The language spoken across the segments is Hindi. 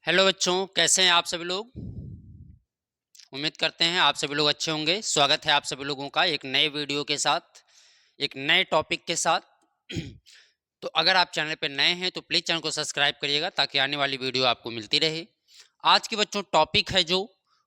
हेलो बच्चों, कैसे हैं आप सभी लोग। उम्मीद करते हैं आप सभी लोग अच्छे होंगे। स्वागत है आप सभी लोगों का एक नए वीडियो के साथ, एक नए टॉपिक के साथ। तो अगर आप चैनल पर नए हैं तो प्लीज़ चैनल को सब्सक्राइब करिएगा ताकि आने वाली वीडियो आपको मिलती रहे। आज की बच्चों टॉपिक है जो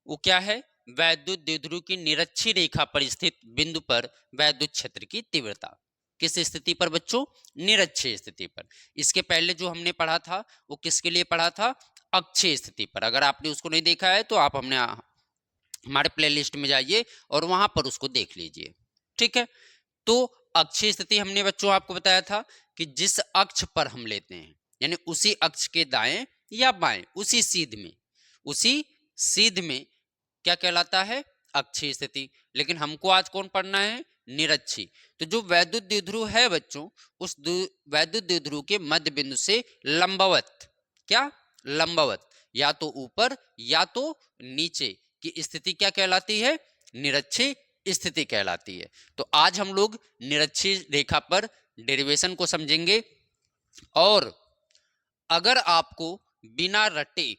वो क्या है, वैद्युत द्विध्रुव की निरक्षीय रेखा पर स्थित बिंदु पर वैद्युत क्षेत्र की तीव्रता। किस स्थिति पर बच्चों? निरक्षीय स्थिति पर। इसके पहले जो हमने पढ़ा था वो किसके लिए पढ़ा था? अक्षीय स्थिति पर। अगर आपने उसको नहीं देखा है तो आप हमारे प्लेलिस्ट में जाइए और वहां पर उसको देख लीजिए। ठीक है। तो अक्षीय स्थिति हमने बच्चों आपको बताया था कि जिस अक्ष पर हम लेते हैं, यानी उसी अक्ष के दाएं या बाएं, उसी सीध में क्या कहलाता है? अक्षीय स्थिति। लेकिन हमको आज कौन पढ़ना है? निरक्षीय। तो जो वैद्युत द्विध्रुव है बच्चों, उस वैद्युत द्विध्रुव के मध्य बिंदु से लंबवत, क्या लंबवत, या तो ऊपर या तो नीचे की स्थिति क्या कहलाती है? निरक्षीय स्थिति कहलाती है। तो आज हम लोग निरक्षीय रेखा पर डेरिवेशन को समझेंगे। और अगर आपको बिना रटे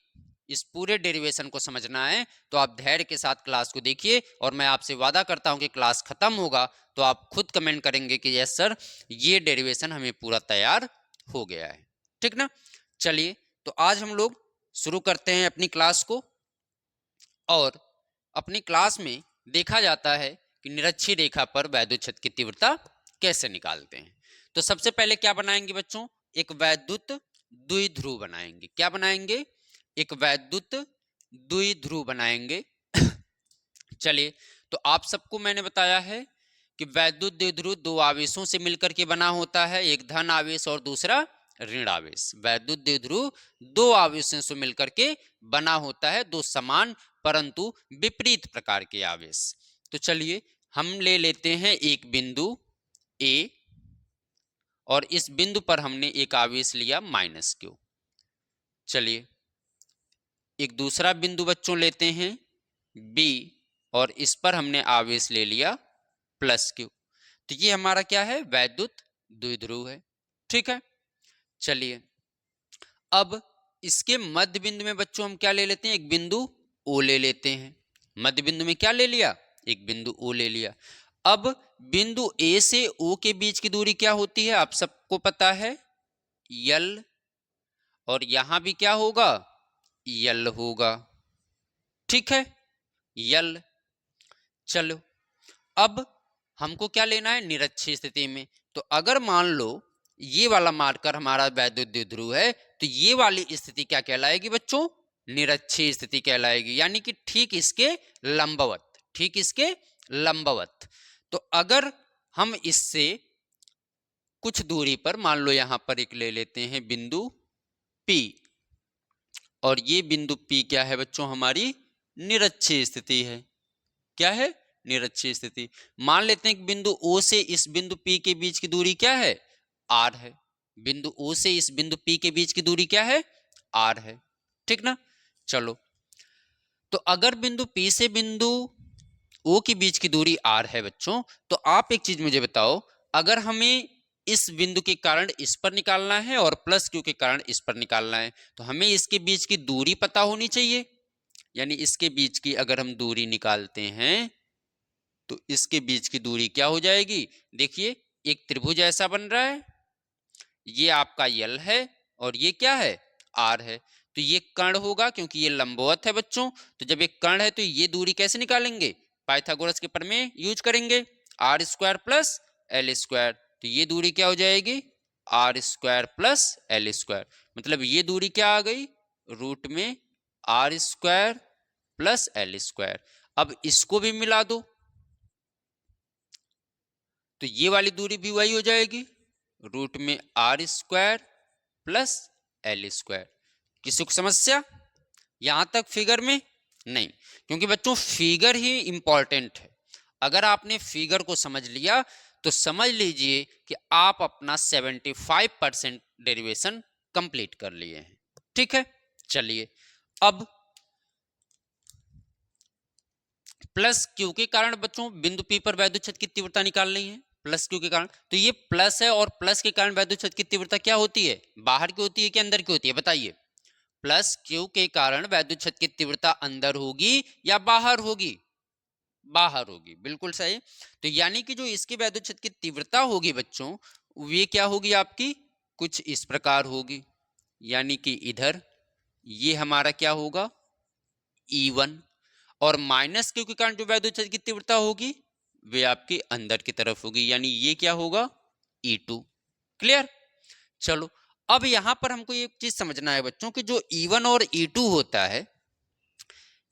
इस पूरे डेरिवेशन को समझना है तो आप धैर्य के साथ क्लास को देखिए, और मैं आपसे वादा करता हूं कि क्लास खत्म होगा तो आप खुद कमेंट करेंगे कि यस सर, ये डेरिवेशन हमें पूरा तैयार हो गया है। ठीक ना? चलिए, तो आज हम लोग शुरू करते हैं अपनी क्लास को। और अपनी क्लास में देखा जाता है कि निरक्षीय रेखा पर वैद्युत क्षेत्र की तीव्रता कैसे निकालते हैं। तो सबसे पहले क्या बनाएंगे बच्चों? एक वैद्युत द्विध्रुव बनाएंगे। क्या बनाएंगे? एक वैद्युत द्विध्रुव बनाएंगे। चलिए, तो आप सबको मैंने बताया है कि वैद्युत द्विध्रुव दो आवेशों से मिलकर के बना होता है, एक धन आवेश और दूसरा ऋण आवेश। वैद्युत द्विध्रुव दो आवेशों से मिलकर के बना होता है, दो समान परंतु विपरीत प्रकार के आवेश। तो चलिए, हम ले लेते हैं एक बिंदु ए, और इस बिंदु पर हमने एक आवेश लिया -q। चलिए, एक दूसरा बिंदु बच्चों लेते हैं बी, और इस पर हमने आवेश ले लिया +q। तो ये हमारा क्या है? वैद्युत द्विध्रुव है। ठीक है। चलिए, अब इसके मध्य बिंदु में बच्चों हम क्या ले लेते हैं? एक बिंदु O ले लेते हैं। मध्य बिंदु में क्या ले लिया? एक बिंदु O ले लिया। अब बिंदु A से O के बीच की दूरी क्या होती है? आप सबको पता है, L। और यहां भी क्या होगा? L होगा। ठीक है, L। चलो, अब हमको क्या लेना है? निरक्षीय स्थिति में। तो अगर मान लो ये वाला मार्कर हमारा वैद्युत द्विध्रुव है, तो ये वाली स्थिति क्या कहलाएगी बच्चों? निरक्षीय स्थिति कहलाएगी, यानी कि ठीक इसके लंबवत, ठीक इसके लंबवत। तो अगर हम इससे कुछ दूरी पर, मान लो यहां पर एक ले लेते हैं बिंदु P, और ये बिंदु P क्या है बच्चों? हमारी निरक्षीय स्थिति है। क्या है? निरक्षीय स्थिति। मान लेते हैं कि बिंदु O से इस बिंदु P के बीच की दूरी क्या है? R है। बिंदु O से इस बिंदु P के बीच की दूरी क्या है? R है। ठीक ना? चलो, तो अगर बिंदु P से बिंदु O के बीच की दूरी R है बच्चों, तो आप एक चीज मुझे बताओ, अगर हमें इस बिंदु के कारण इस पर निकालना है और +q के कारण इस पर निकालना है, तो हमें इसके बीच की दूरी पता होनी चाहिए। यानी इसके बीच की अगर हम दूरी निकालते हैं तो इसके बीच की दूरी क्या हो जाएगी? देखिए, एक त्रिभुज ऐसा बन रहा है, ये आपका L है और ये क्या है? R है। तो ये कर्ण होगा क्योंकि ये लंबवत है बच्चों। तो जब एक कर्ण है तो ये दूरी कैसे निकालेंगे? पाइथागोरस के प्रमेय यूज करेंगे, r² + l²। तो ये दूरी क्या हो जाएगी? r² + l²। मतलब ये दूरी क्या आ गई? रूट में r² + l²। अब इसको भी मिला दो तो ये वाली दूरी भी वही हो जाएगी, रूट में r² + l²। किसी को समस्या यहां तक फिगर में? नहीं, क्योंकि बच्चों फिगर ही इंपॉर्टेंट है। अगर आपने फिगर को समझ लिया तो समझ लीजिए कि आप अपना 75% डेरिवेशन कंप्लीट कर लिए हैं। ठीक है। चलिए, अब +q के कारण बच्चों बिंदु P पर वैद्युत क्षेत्र की तीव्रता निकालनी है। +q के कारण, तो ये प्लस है और प्लस के कारण वैद्युत क्षेत्र की तीव्रता क्या होती है? बाहर की होती है कि अंदर की होती है? बताइए। प्लस क्यू के कारण वैद्युत क्षेत्र की तीव्रता अंदर होगी या बाहर होगी? बाहर होगी, बिल्कुल सही। तो यानी कि जो इसकी वैद्युत क्षेत्र की तीव्रता होगी बच्चों, वे क्या होगी आपकी? कुछ इस प्रकार होगी। यानी कि इधर ये हमारा क्या होगा? E1। और माइनस क्यू के कारण जो वैद्युत क्षेत्र की तीव्रता होगी वे आपके अंदर की तरफ होगी, यानी ये क्या होगा? E2। क्लियर? चलो, अब यहां पर हमको एक चीज समझना है बच्चों कि जो E1 और E2 होता है,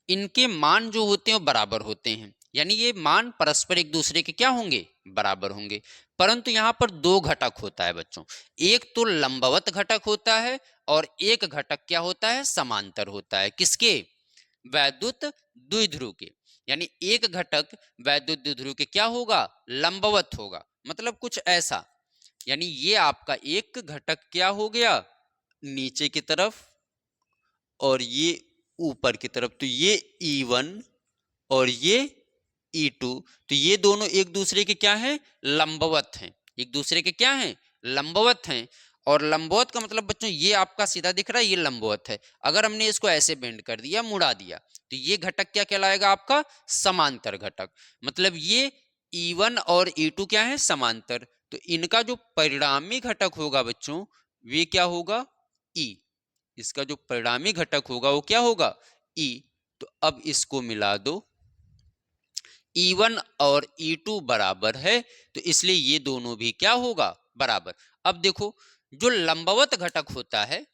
इनके मान जो होते हैं वो बराबर होते हैं, यानी ये मान परस्पर एक दूसरे के क्या होंगे? बराबर होंगे। परंतु यहाँ पर दो घटक होता है बच्चों, एक तो लंबवत घटक होता है और एक घटक क्या होता है? समांतर होता है। किसके? वैद्युत द्विध्रुव के। यानी एक घटक वैद्युत द्विध्रुव के क्या होगा? लंबवत होगा, मतलब कुछ ऐसा। यानी ये आपका एक घटक क्या हो गया? नीचे की तरफ और ये ऊपर की तरफ। तो ये E1 और ये E2, तो ये दोनों एक दूसरे के क्या हैं? लंबवत हैं। एक दूसरे के क्या हैं? लंबवत हैं। और लंबवत का मतलब बच्चों ये आपका सीधा दिख रहा है, ये लंबवत है। अगर हमने इसको ऐसे बेंड कर दिया, मुड़ा दिया, तो ये घटक क्या कहलाएगा आपका? समांतर घटक। मतलब ये E1 और E2 क्या है? समांतर। तो इनका जो परिणामी घटक होगा बच्चों, वे क्या होगा? E। इसका जो परिणामी घटक होगा वो क्या होगा? E। तो अब इसको मिला दो, E1 और E2 बराबर है, तो इसलिए ये दोनों भी क्या होगा? बराबर। अब देखो, जो लंबवत घटक होता है,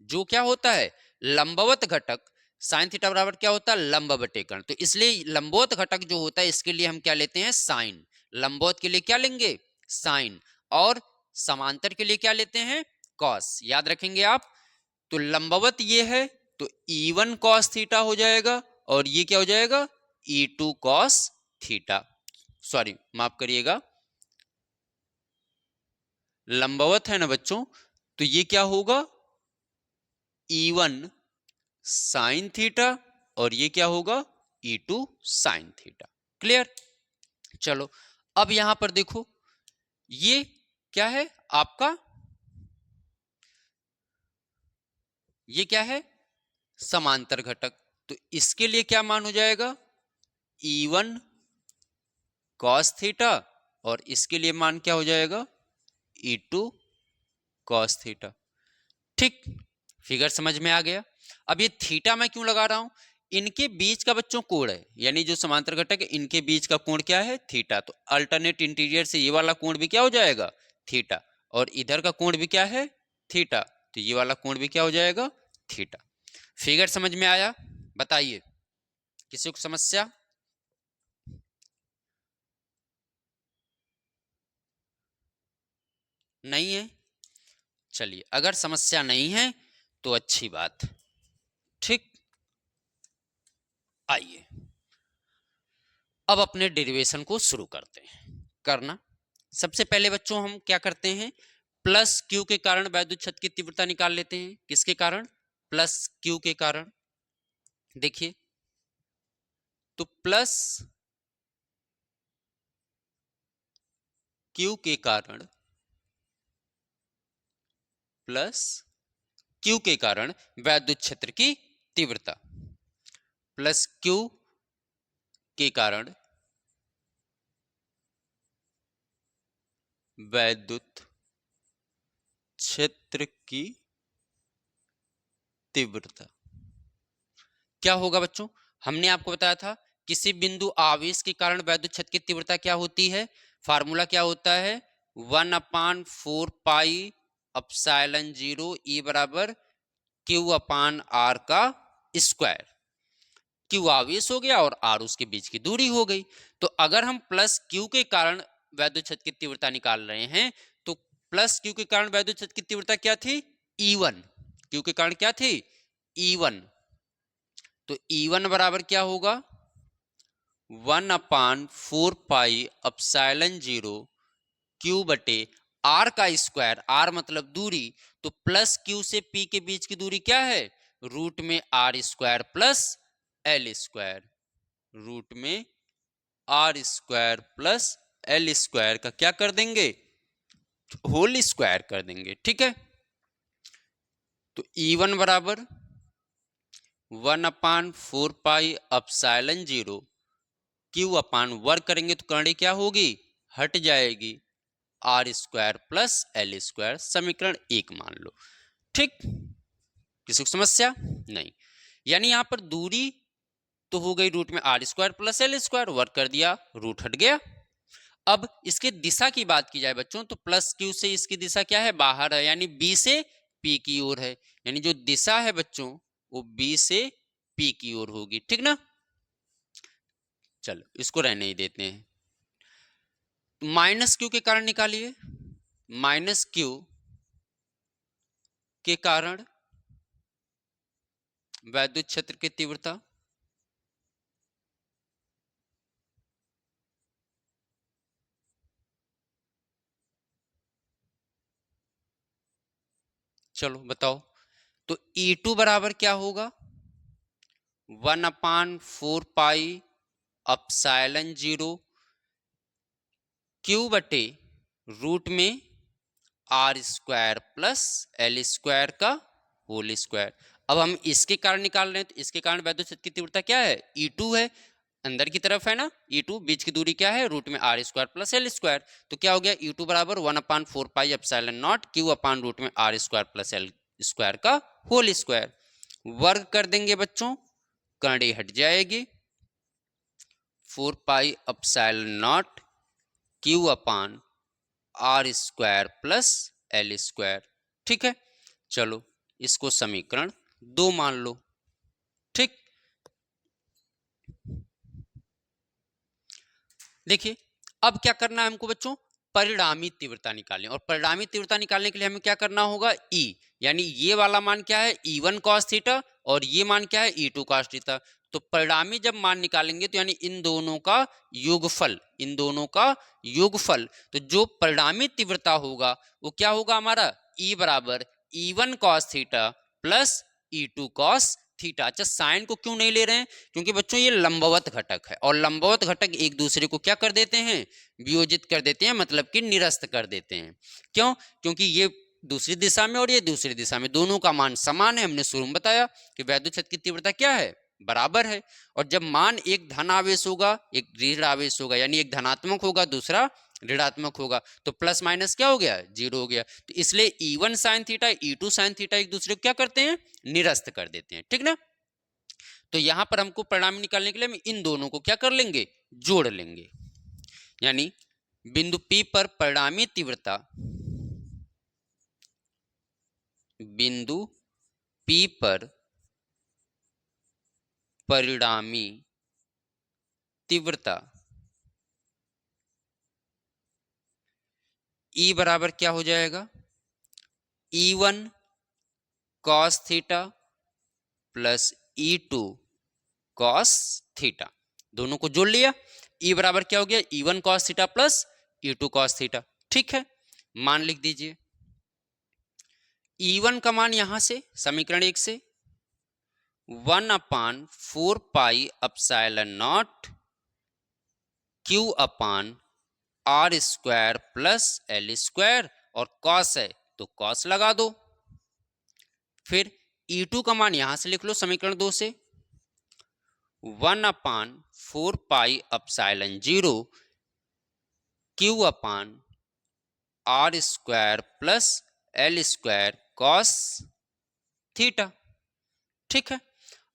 जो क्या होता है? लंबवत घटक, साइन थीटा बराबर क्या होता है? लंब बटे कर्ण। तो इसलिए लंबवत घटक जो होता है इसके लिए हम क्या लेते हैं? साइन। लंबवत के लिए क्या लेंगे? साइन। और समांतर के लिए क्या लेते हैं? कॉस। याद रखेंगे आप। तो लंबवत ये है, तो E1 cos थीटा हो जाएगा और ये क्या हो जाएगा? E2 cos theta. सॉरी, माफ करिएगा, लंबवत है ना बच्चों, तो ये क्या होगा? E1 sin थीटा और ये क्या होगा? E2 sin theta. क्लियर? चलो, अब यहां पर देखो, ये क्या है आपका? ये क्या है? समांतर घटक। तो इसके लिए क्या मान हो जाएगा? E1 cos थीटा और इसके लिए मान क्या हो जाएगा? E2 cos theta. ठीक, फिगर समझ में आ गया। अब ये थीटा मैं क्यों लगा रहा हूं? इनके बीच का बच्चों कोण है, यानी जो समांतर घटक है इनके बीच का कोण क्या है? थीटा। तो अल्टरनेट इंटीरियर से ये वाला कोण भी क्या हो जाएगा? थीटा। और इधर का कोण भी क्या है? थीटा। तो ये वाला कोण भी क्या हो जाएगा? थीटा। फिगर समझ में आया? बताइए, किसी को समस्या? नहीं है? चलिए, अगर समस्या नहीं है तो अच्छी बात। ठीक, आइए अब अपने डेरिवेशन को शुरू करते हैं करना। सबसे पहले बच्चों हम क्या करते हैं? प्लस क्यू के कारण वैद्युत क्षेत्र की तीव्रता निकाल लेते हैं। किसके कारण? प्लस क्यू के कारण। देखिए, तो प्लस क्यू के कारण, प्लस क्यू के कारण वैद्युत क्षेत्र की तीव्रता, प्लस क्यू के कारण वैद्युत क्षेत्र की तीव्रता क्या होगा बच्चों? हमने आपको बताया था किसी बिंदु आवेश के कारण वैद्युत क्षेत्र की तीव्रता क्या होती है? फार्मूला क्या होता है? 1/4 पाई अपसाइलन 0 E बराबर Q/R का स्क्वायर। Q आवेश हो गया और R उसके बीच की दूरी हो गई। तो अगर हम प्लस Q के कारण वैद्युत क्षेत्र की तीव्रता निकाल रहे हैं, तो प्लस Q के कारण वैद्युत क्षेत्र की तीव्रता क्या थी? E1। Q के कारण क्या थी? E1। तो E1 बराबर क्या होगा? 1/4 पाई अपसाइलन 0 Q बटे R का स्क्वायर। R मतलब दूरी, तो प्लस Q से P के बीच की दूरी क्या है? रूट में R square plus L square. Root में R square plus L square का क्या कर देंगे? होल स्क्वायर कर देंगे। ठीक है, तो E1 बराबर 1/4 एप्सिलॉन 0 क्यू अपान वर्ग करेंगे तो करंट क्या होगी, हट जाएगी, r² प्लस l², समीकरण 1 मान लो। ठीक, किसी को समस्या नहीं। यानी यहां पर दूरी तो हो गई रूट में r² प्लस l², वर्ग कर दिया, रूट हट गया। अब इसके दिशा की बात की जाए बच्चों तो प्लस क्यू से इसकी दिशा क्या है, बाहर है, यानी बी से पी की ओर है, यानी जो दिशा है बच्चों वो बी से पी की ओर होगी। ठीक ना, चलो इसको रहने ही देते हैं। माइनस क्यू के कारण निकालिए, माइनस क्यू के कारण वैद्युत क्षेत्र की तीव्रता, चलो बताओ। तो E2 बराबर क्या होगा, 1/4 एप्सिलॉन 0 क्यू बटे रूट में r² प्लस l² का होल स्क्वायर। अब हम इसके कारण निकाल रहे हैं, तो इसके कारण वैद्युत क्षेत्र की तीव्रता क्या है, E2 है, अंदर की तरफ है ना E2, बीच की दूरी क्या है, रूट में r² प्लस l²। तो क्या हो गया, E2 बराबर 1/4 epsilon naught Q upon root में r² प्लस l² का होल स्क्वायर। वर्ग कर देंगे बच्चों, करंट हट जाएगी, 4 एप्सिलॉन नॉट क्यू अपान r² प्लस l²। ठीक है, चलो इसको समीकरण 2 मान लो। ठीक, देखिए अब क्या करना है हमको बच्चों, परिणामी तीव्रता निकालनी, और परिणामी तीव्रता निकालने के लिए हमें क्या करना होगा, E, यानी ये वाला मान क्या है E1 cos थीटा और ये मान क्या है E2 cos थीटा। तो परिणामी जब मान निकालेंगे तो यानी इन दोनों का योगफल, इन दोनों का योगफल, तो जो परिणामी तीव्रता होगा वो क्या होगा हमारा, E बराबर E1 cos theta plus E2 cos theta. अच्छा साइन को क्यों नहीं ले रहे हैं, क्योंकि बच्चों ये लंबवत घटक है और लंबवत घटक एक दूसरे को क्या कर देते हैं, वियोजित कर देते हैं, मतलब कि निरस्त कर देते हैं। क्यों, क्योंकि ये दूसरी दिशा में और ये दूसरी दिशा में, दोनों का मान समान है। हमने शुरू में बताया कि वैद्युत क्षेत्र की तीव्रता क्या है, बराबर है। और जब मान एक धन आवेश होगा एक ऋण आवेश होगा, यानी एक धनात्मक होगा दूसरा ऋणात्मक होगा, तो प्लस माइनस क्या हो गया, जीरो हो गया। तो इसलिए E1 sine theta E2 sine theta एक दूसरे को क्या करते हैं, निरस्त कर देते हैं। ठीक ना, तो यहां पर हमको परिणाम निकालने के लिए हम इन दोनों को क्या कर लेंगे, जोड़ लेंगे। यानी बिंदु P पर परिणामी तीव्रता, बिंदु P पर परिणामी तीव्रता E बराबर क्या हो जाएगा, E1 cos theta plus E2 cos theta, दोनों को जोड़ लिया, E बराबर क्या हो गया, E1 cos theta plus E2 cos theta. ठीक है, मान लिख दीजिए, E1 का मान यहां से समीकरण 1 से 1/4 एप्सिलॉन नॉट क्यू अपान r² प्लस l², और cos है तो cos लगा दो। फिर E2 का मान यहां से लिख लो समीकरण 2 से 1/4 एप्सिलॉन 0 क्यू अपान r² plus l² cos theta. ठीक है,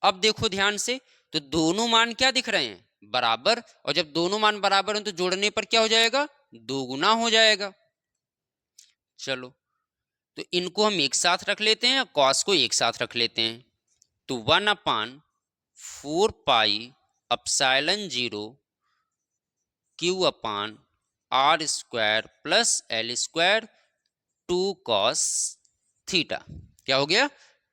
अब देखो ध्यान से, तो दोनों मान क्या दिख रहे हैं, बराबर, और जब दोनों मान बराबर हैं तो जोड़ने पर क्या हो जाएगा, दो गुना हो जाएगा। चलो तो इनको हम एक साथ रख लेते हैं, कॉस को एक साथ रख लेते हैं, तो 1/4 एप्सिलॉन 0 क्यू अपान r² plus l², 2 cos theta. क्या हो गया,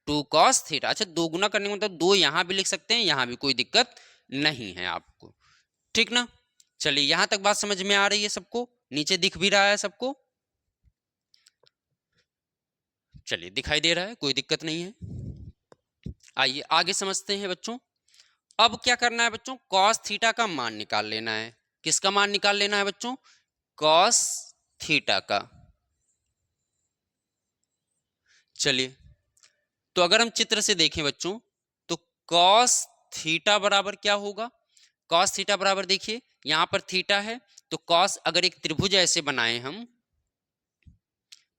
2 cos थीटा। अच्छा दो गुना करने का मतलब दो यहां भी लिख सकते हैं, यहां भी कोई दिक्कत नहीं है आपको। ठीक ना, चलिए यहां तक बात समझ में आ रही है सबको, नीचे दिख भी रहा है सबको, चलिए दिखाई दे रहा है, कोई दिक्कत नहीं है। आइए आगे समझते हैं बच्चों। अब क्या करना है बच्चों, cos थीटा का मान निकाल लेना है। किसका मान निकाल लेना है बच्चों, cos थीटा का। चलिए तो अगर हम चित्र से देखें बच्चों, तो कॉस थीटा बराबर क्या होगा, कॉस थीटा बराबर देखिए यहां पर थीटा है, तो कॉस अगर एक त्रिभुज ऐसे बनाए हम,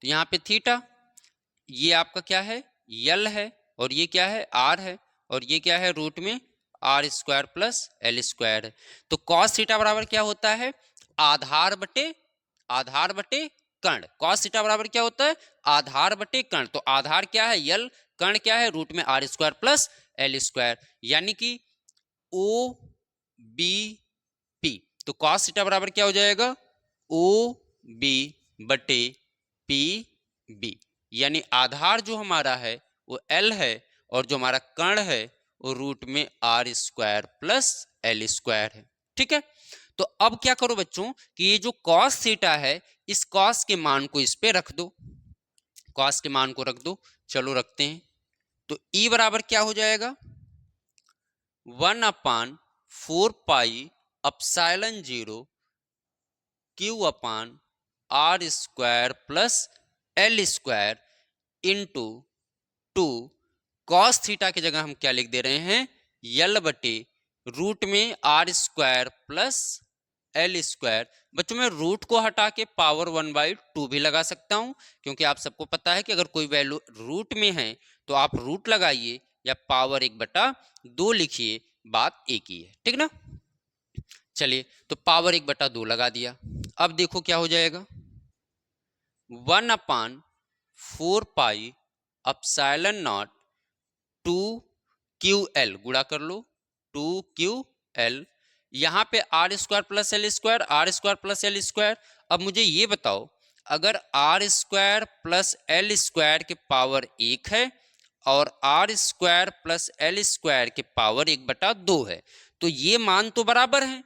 तो यहाँ पे थीटा, ये आपका क्या है यल है, और ये क्या है आर है, और ये क्या है रूट में R square plus L square है। तो कॉस थीटा बराबर क्या होता है, आधार बटे कर्ण। कॉस थीटा बराबर क्या होता है, आधार बटे कर्ण। तो आधार क्या है यल, कर्ण क्या है रूट में R square plus L square, यानी कि ओ बी पी। तो कॉस थीटा बराबर क्या हो जाएगा, ओ बी बटे पी बी, यानी आधार जो हमारा है वो एल है, और जो हमारा कर्ण है वो रूट में R square plus L square है। ठीक है, तो अब क्या करो बच्चों कि ये जो कॉस थीटा है, इस कॉस के मान को इस पे रख दो, कॉस के मान को रख दो। चलो रखते हैं। तो ई बराबर क्या हो जाएगा, 1/4 epsilon 0 Q upon R square plus L square into 2 cos theta की जगह हम क्या लिख दे रहे हैं, यल बटे रूट में R square plus L square. बच्चों में रूट को हटा के पावर 1/2 भी लगा सकता हूं, क्योंकि आप सबको पता है कि अगर कोई वैल्यू रूट में है तो आप रूट लगाइए या पावर 1/2 लिखिए, बात एक ही है। ठीक ना, चलिए तो पावर 1/2 लगा दिया। अब देखो क्या हो जाएगा, 1/4 अपसाइलन नॉट 2QL, गुणा कर लो 2QL, यहां पे R square plus L square, R square plus L square. अब मुझे ये बताओ, अगर R square plus L square के पावर 1 है और R square plus L square के पावर 1/2 है, तो ये मान तो बराबर है,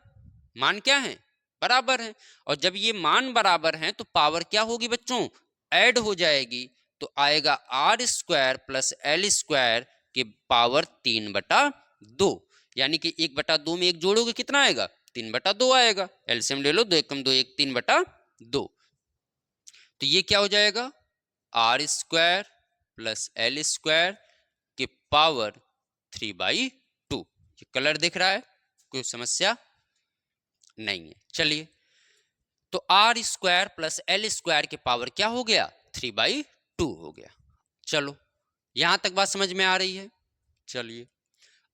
मान क्या है बराबर है। और जब ये मान बराबर हैं तो पावर क्या होगी बच्चों, ऐड हो जाएगी। तो आएगा R square plus L square के पावर 3/2, यानी कि 1/2 में एक जोड़ोगे कितना आएगा, 3/2 आएगा। एलसीएम ले लो, 2 × 2 = 3/2। तो ये क्या हो जाएगा, R square plus L square के पावर 3/2। ये कलर दिख रहा है, कोई समस्या नहीं है। चलिए, तो R square plus L square के पावर क्या हो गया, 3/2 हो गया। चलो यहां तक बात समझ में आ रही है। चलिए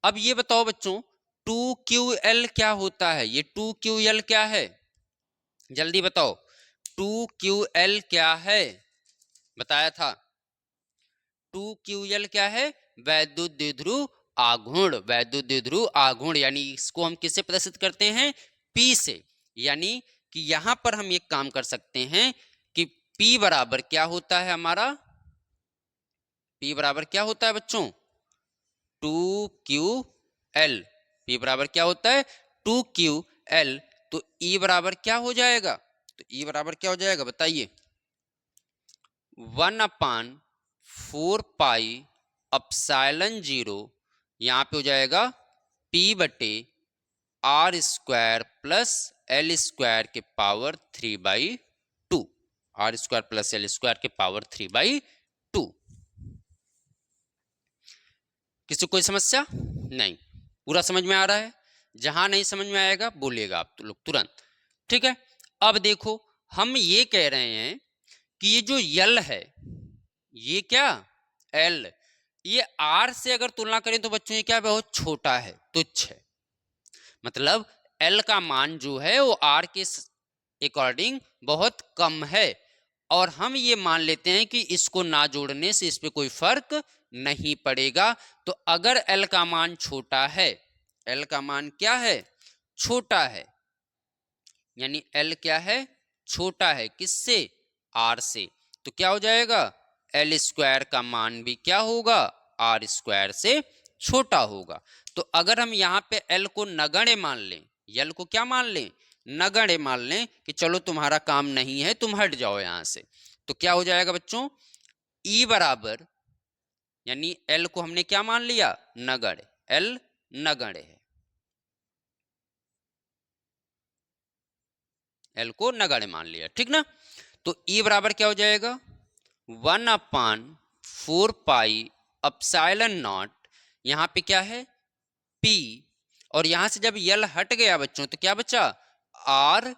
अब ये बताओ बच्चों, 2QL क्या होता है, ये 2QL क्या है, जल्दी बताओ 2QL क्या है, बताया था 2QL क्या है, वैद्युत द्विध्रुव आघूर्ण। वैद्युत द्विध्रुव आघूर्ण, यानी इसको हम किससे प्रदर्शित करते हैं, P से। यानी कि यहां पर हम एक काम कर सकते हैं कि P बराबर क्या होता है हमारा, P बराबर क्या होता है बच्चों, 2QL। P बराबर क्या होता है 2QL। तो E बराबर क्या हो जाएगा, तो E बराबर क्या हो जाएगा बताइए, 1/4 अपसाइलन 0, यहां पे हो जाएगा P बटे R square plus L square के power 3/2, R square plus L square के पावर 3/2। किसी कोई समस्या नहीं, पूरा समझ में आ रहा है। जहां नहीं समझ में आएगा बोलिएगा आप तो लोग तुरंत। ठीक है, अब देखो हम ये कह रहे हैं कि ये जो यल है, ये क्या एल, ये आर से अगर तुलना करें तो बच्चों ये क्या बहुत छोटा है, तुच्छ है। मतलब एल का मान जो है वो आर के अकॉर्डिंग बहुत कम है, और हम ये मान लेते हैं कि इसको ना जोड़ने से इस पे कोई फर्क नहीं पड़ेगा। तो अगर एल का मान छोटा है, एल का मान क्या है छोटा है, यानी एल क्या है छोटा है किससे, आर से, तो क्या हो जाएगा एल स्क्वायर का मान भी क्या होगा, आर स्क्वायर से छोटा होगा। तो अगर हम यहाँ पे एल को नगण्य मान लें, एल को क्या मान लें, नगण्य मान लें कि चलो तुम्हारा काम नहीं है तुम हट जाओ यहां से, तो क्या हो जाएगा बच्चों, ई बराबर, यानी एल को हमने क्या मान लिया नगण्य, एल नगण्य है, एल को नगण्य मान लिया, ठीक ना। तो ई बराबर क्या हो जाएगा, 1/4 अपसाइलन नॉट, यहां पे क्या है P, और यहां से जब यल हट गया बच्चों तो क्या बचा, R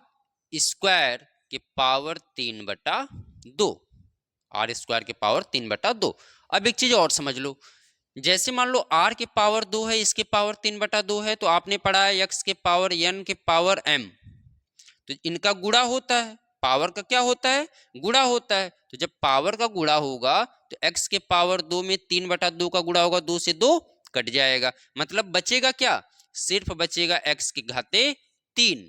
स्क्वायर के पावर 3/2, R स्क्वायर के पावर 3/2। अब एक चीज और समझ लो, जैसे मान लो R के पावर 2 है, इसके पावर 3/2 है, तो आपने पढ़ा है x के पावर n के पावर m, तो इनका गुणा होता है, पावर का क्या होता है, गुणा होता है। तो जब पावर का गुणा होगा तो x के पावर 2 में 3/2 का गुणा होगा, 2 से 2 कट जाएगा, मतलब बचेगा क्या, सिर्फ बचेगा x की घाते 3।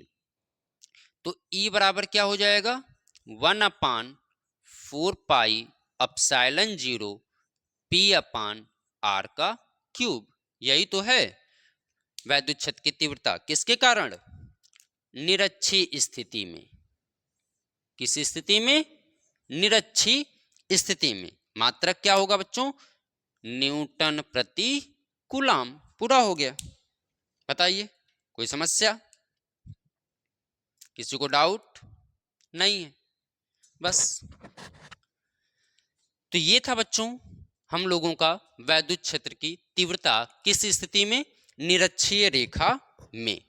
तो E बराबर क्या हो जाएगा, 1/4 पाई अपसाइलन 0 P/R का क्यूब। यही तो है वैद्युत क्षेत्र की तीव्रता, किसके कारण, निरक्षी स्थिति में। किस स्थिति में, निरक्षी स्थिति में। मात्रक क्या होगा बच्चों, न्यूटन प्रति कूलम। पूरा हो गया। बताइए कोई समस्या, किसी को डाउट नहीं है, बस। तो ये था बच्चों हम लोगों का वैद्युत क्षेत्र की तीव्रता किस स्थिति में, निरक्षीय रेखा में।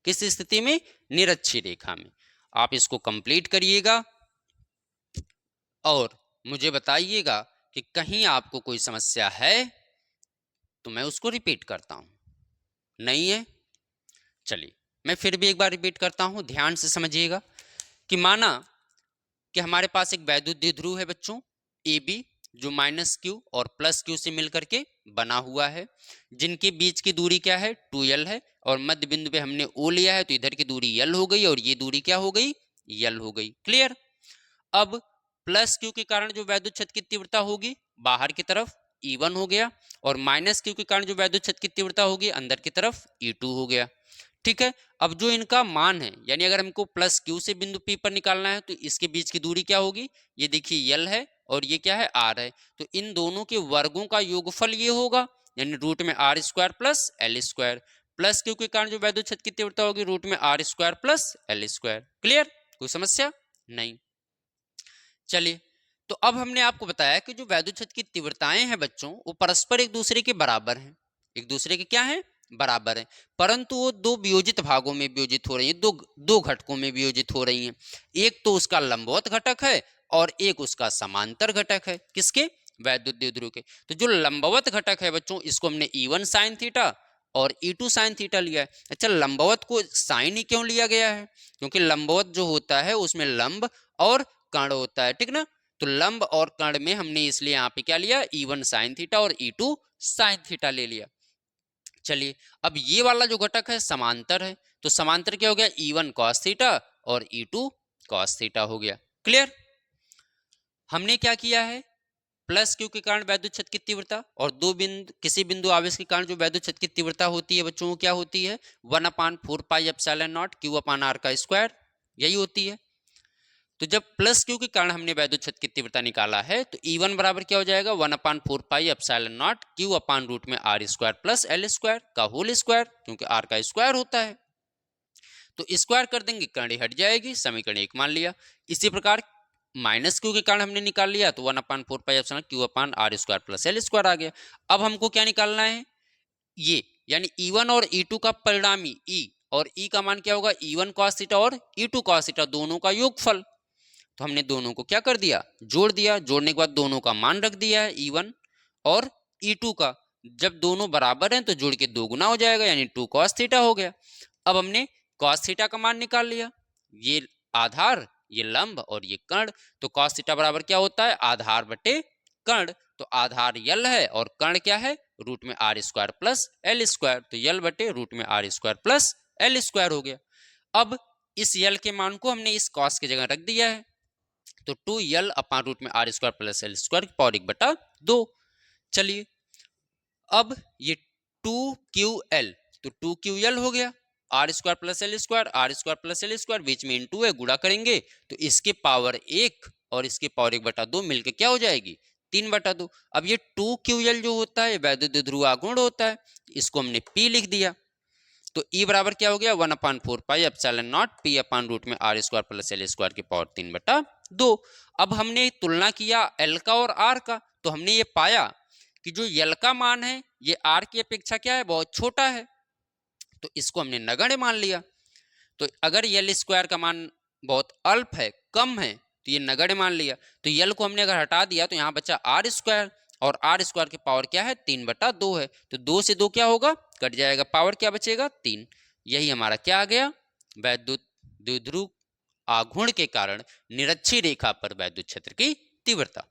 किस स्थिति में, निरक्षीय रेखा में। आप इसको कंप्लीट करिएगा और मुझे बताइएगा कि कहीं आपको कोई समस्या है तो मैं उसको रिपीट करता हूं, नहीं है चलिए मैं फिर भी एक बार रिपीट करता हूं, ध्यान से समझिएगा। कि माना कि हमारे पास एक वैद्युत द्विध्रुव है बच्चों AB, जो -Q और +Q से मिलकर के बना हुआ है, जिनके बीच की दूरी क्या है, 2L है, और मध्य बिंदु पे हमने O लिया है, तो इधर की दूरी L हो गई और ये दूरी क्या हो गई, L हो गई। क्लियर। अब +Q के कारण जो वैद्युत क्षेत्र की तीव्रता होगी बाहर की तरफ E1 हो गया, और -Q के कारण जो वैद्युत क्षेत्र की तीव्रता होगी अंदर की तरफ E2 हो गया। ठीक है। अब जो इनका मान है, यानी अगर हमको +Q से बिंदु P पर निकालना है तो इसके बीच की दूरी क्या होगी, ये देखिए L है और ये क्या है, R है। तो इन दोनों के वर्गों का योगफल ये होगा, यानी रूट में R² प्लस L²। +Q के कारण जो वैद्युत क्षेत्र की तीव्रता होगी रूट में R² प्लस L²। क्लियर, कोई समस्या नहीं। चलिए, तो अब हमने आपको बताया कि जो वैद्युत क्षेत्र की तीव्रताएं हैं बच्चों, वो परस्पर एक दूसरे के बराबर हैं। एक दूसरे के क्या हैं, बराबर हैं, परंतु वो दो वियोजित भागों में वियोजित हो रही हैं, दो घटकों में वियोजित हो रही हैं। एक तो उसका लंबवत घटक है और एक उसका समांतर घटक है। किसके, वैद्युत द्विध्रुव के। तो जो लंबवत घटक है बच्चों, इसको हमने E1 sin थीटा और E2 sin थीटा लिया है। अच्छा, लंबवत को साइन ही क्यों लिया गया है, क्योंकि लंबवत जो होता है उसमें लंब और कर्ण होता है, ठीक ना। तो लंब और कर्ण में हमने इसलिए यहाँ पे क्या लिया, E1 sin थीटा और E2 sin थीटा ले लिया। चलिए, अब ये वाला जो घटक है समांतर है, तो समांतर क्या हो गया, E1 cos थीटा और E2 cos थीटा हो गया। क्लियर। हमने क्या किया है, +Q के कारण वैद्युत क्षेत्र की तीव्रता और किसी बिंदु आवेश के कारण जो वैद्युत क्षेत्र की तीव्रता होती है बच्चों, वो क्या होती है, 1/4 पाई एप्सिलॉन नॉट Q/R का स्क्वायर, यही होती है। तो जब +Q के कारण हमने वैद्युत क्षेत्र की तीव्रता निकाला है तो E1 बराबर क्या हो जाएगा, 1/4 पाई एप्सिलॉन नॉट Q/रूट में R² प्लस L² का होल स्क्वायर, क्योंकि R का स्क्वायर होता है। तो स्क्वायर कर देंगे, कर्ण हट जाएगी, समीकरण 1 मान लिया। इसी प्रकार -Q के कारण हमने निकाल लिया, तो 1/4 pi epsilon Q/R² plus L² आ गया। अब हमको क्या निकालना है, ये यानी E1 और E2 का परिणामी E, और E का मान क्या होगा, E1 cos थीटा और E2 cos थीटा, दोनों का योगफल। तो हमने दोनों को क्या कर दिया, जोड़ दिया। जोड़ने के बाद दोनों का मान रख दिया है, E1 और E2 का। जब दोनों बराबर हैं तो जोड़ के 2 गुना हो जाएगा, यानी 2 cos थीटा हो गया। अब हमने cos थीटा का मान निकाल लिया, ये आधार, ये लंब और ये कर्ण। तो cos थीटा बराबर क्या होता है, आधार बटे कर्ण। तो आधार L है और कर्ण क्या है, रूट में R² प्लस L²। तो L बटे रूट में R² प्लस L² हो गया। अब इस L के मान को हमने इस cos की जगह रख दिया है, तो 2L/रूट में R² प्लस L² की पावर 1/2। चलिए, अब ये 2QL, तो 2QL हो गया, R² plus L², R² plus L², बीच में इंटू है, गुणा करेंगे तो इसके पावर 1 और इसके पावर 1/2 मिलकर क्या हो जाएगी, 3/2। अब ये 2QL जो होता है वैद्युत द्विध्रुव आघूर्ण होता है, इसको हमने P लिख दिया। तो E बराबर क्या हो गया, 1/4 पाई एप्सिलॉन नॉट P/रूट में R² प्लस L² की पावर 3/2। अब हमने तुलना किया L का और R का, तो हमने ये पाया कि जो L का मान है ये R की अपेक्षा क्या है, बहुत छोटा है। तो इसको हमने नगण्य मान लिया। तो अगर यल स्क्वायर का मान बहुत अल्प है, कम है, तो ये नगण्य मान लिया। तो यल को हमने अगर हटा दिया तो यहाँ बचा आर स्क्वायर, और आर स्क्वायर की पावर क्या है 3/2 है। तो 2 से 2 क्या होगा, कट जाएगा, पावर क्या बचेगा 3। यही हमारा क्या आ गया, वैद्युत द्विध्रुव आघूर्ण के कारण निरक्षीय रेखा पर वैद्युत क्षेत्र की तीव्रता।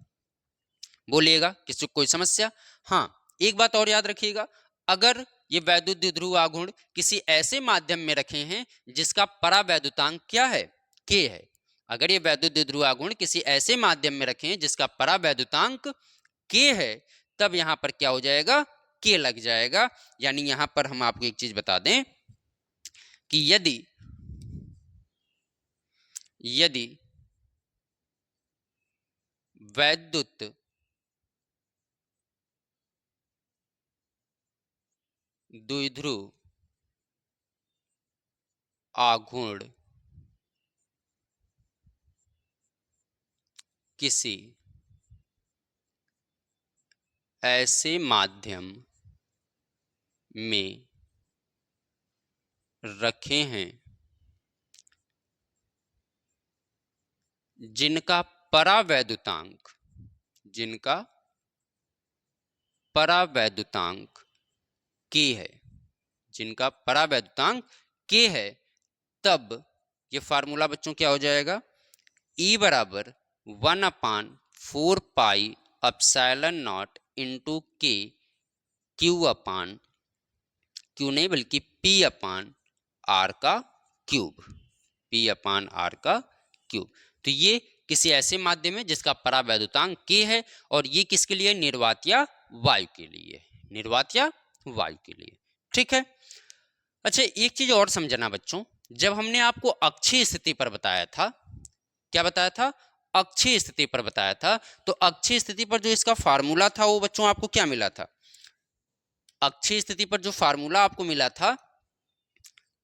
बोलिएगा किसी कोई समस्या? हाँ, एक बात और याद रखिएगा, अगर ये वैद्युत द्विध्रुव आघूर्ण किसी ऐसे माध्यम में रखे हैं जिसका परावैद्युतांक क्या है, के है। अगर ये वैद्युत द्विध्रुव आघूर्ण किसी ऐसे माध्यम में रखे हैं जिसका परावैद्युतांक के है, तब यहां पर क्या हो जाएगा, के लग जाएगा। यानी यहां पर हम आपको एक चीज बता दें कि यदि वैद्युत द्विध्रुव आघूर्ण किसी ऐसे माध्यम में रखे हैं जिनका परावैद्युतांक के है, जिनका परावैद्युतांक के है, तब ये फार्मूला बच्चों क्या हो जाएगा, E बराबर 1/4 पाई एप्सिलॉन नॉट इंटू के, क्यू नहीं बल्कि P/R का क्यूब। तो ये किसी ऐसे माध्यम में जिसका परावैद्युतांक के है, और ये किसके लिए, निर्वात या वायु के लिए, ठीक है। अच्छा, एक चीज और समझना बच्चों, जब हमने आपको अक्षीय स्थिति पर बताया था, क्या बताया था, अक्षीय स्थिति पर बताया था, तो अक्षीय स्थिति पर जो इसका फार्मूला था वो बच्चों आपको क्या मिला था, अक्षीय स्थिति पर जो फार्मूला आपको मिला था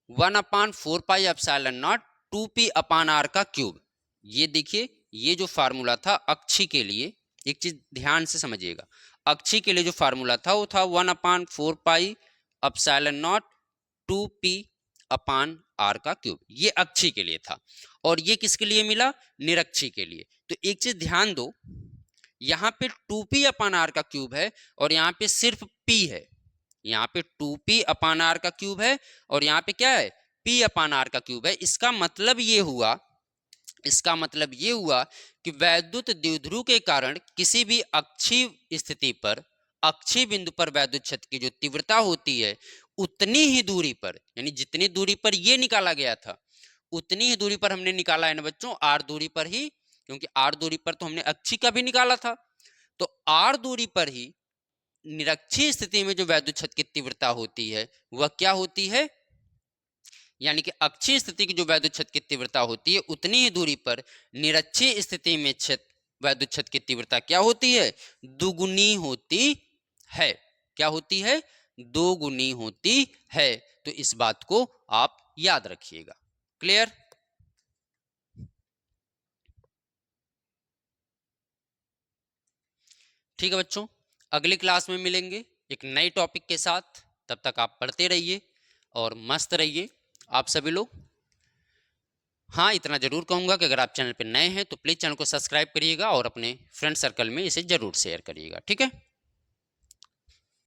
1/4 पाई एप्सिलॉन नॉट 2p/r का क्यूब। ये देखिए, ये जो फार्मूला था अक्षी के लिए, एक चीज ध्यान से समझिएगा, अक्षी के लिए जो फार्मूला था वो था 1/4 पाई एप्सिलॉन नॉट 2p/r का क्यूब। ये अक्षी के लिए था, और ये किसके लिए मिला, निरक्षी के लिए। तो एक चीज ध्यान दो, यहाँ पे 2p/r का क्यूब है और यहाँ पे सिर्फ p है, यहाँ पे 2p/r का क्यूब है और यहाँ पे क्या है, p/r का क्यूब है। इसका मतलब ये हुआ कि वैद्युत द्विध्रुव के कारण किसी भी अक्षीय स्थिति पर, अक्षीय बिंदु पर वैद्युत क्षेत्र की जो तीव्रता होती है, उतनी ही दूरी पर, यानी जितनी दूरी पर ये निकाला गया था उतनी ही दूरी पर हमने निकाला है ना बच्चों, r दूरी पर ही, क्योंकि r दूरी पर तो हमने अक्षीय का भी निकाला था, तो r दूरी पर ही निरक्षीय स्थिति में जो वैद्युत क्षेत्र की तीव्रता होती है वह क्या होती है, यानी कि अक्षीय स्थिति की जो वैद्युत क्षेत्र की तीव्रता होती है उतनी ही दूरी पर निरक्षीय स्थिति में वैद्युत क्षेत्र की तीव्रता क्या होती है, दुगुनी होती है। क्या होती है, दोगुनी होती है। तो इस बात को आप याद रखिएगा। क्लियर? ठीक है बच्चों, अगली क्लास में मिलेंगे एक नए टॉपिक के साथ। तब तक आप पढ़ते रहिए और मस्त रहिए आप सभी लोग। हाँ, इतना जरूर कहूँगा कि अगर आप चैनल पर नए हैं तो प्लीज़ चैनल को सब्सक्राइब करिएगा और अपने फ्रेंड सर्कल में इसे जरूर शेयर करिएगा। ठीक है।